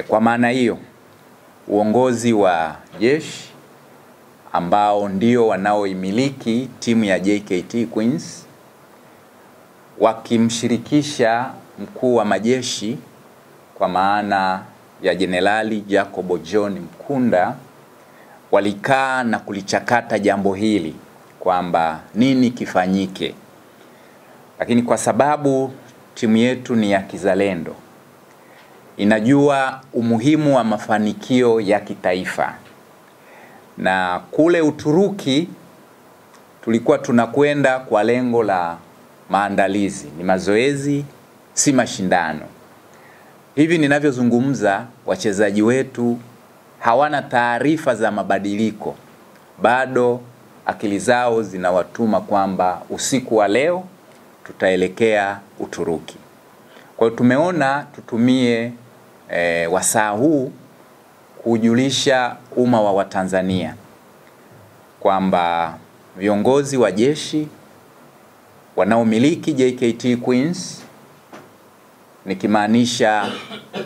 Kwa maana hiyo, uongozi wa jeshi ambao ndio wanaoimiliki timu ya JKT Queens wakimshirikisha mkuu wa majeshi kwa maana ya Jenerali Jacob John Mkunda walikaa na kulichakata jambo hili kwamba nini kifanyike. Lakini kwa sababu timu yetu ni ya kizalendo, inajua umuhimu wa mafanikio ya kitaifa. Na kule Uturuki tulikuwa tunakwenda kwa lengo la maandalizi, ni mazoezi, si mashindano. Hivi ninavyozungumza, wachezaji wetu hawana taarifa za mabadiliko. Bado akili zao zinawatuma kwamba usiku wa leo tutaelekea Uturuki. Kwa hiyo tumeona tutumie wasaa huu kujulisha umma wa Watanzania kwamba viongozi wa jeshi wanaomiliki JKT Queens, nikimaanisha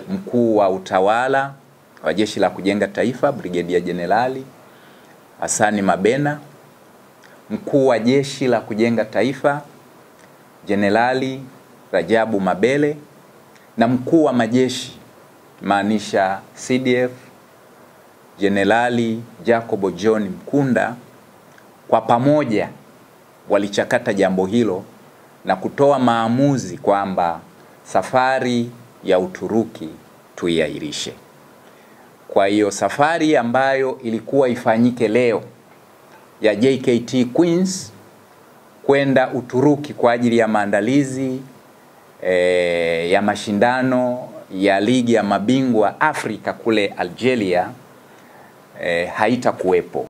mkuu wa utawala wa Jeshi la Kujenga Taifa Brigedia Jenerali Hassan Mabena, mkuu wa Jeshi la Kujenga Taifa Jenerali Rajabu Mabele, na mkuu wa majeshi maanisha CDF Jenerali Jacob John Mkunda, kwa pamoja walichakata jambo hilo na kutoa maamuzi kwamba safari ya Uturuki tuiahirishe. Kwa hiyo safari ambayo ilikuwa ifanyike leo ya JKT Queens kwenda Uturuki kwa ajili ya maandalizi ya mashindano ya ligi ya mabingwa Afrika kule Algeria haitakuwepo.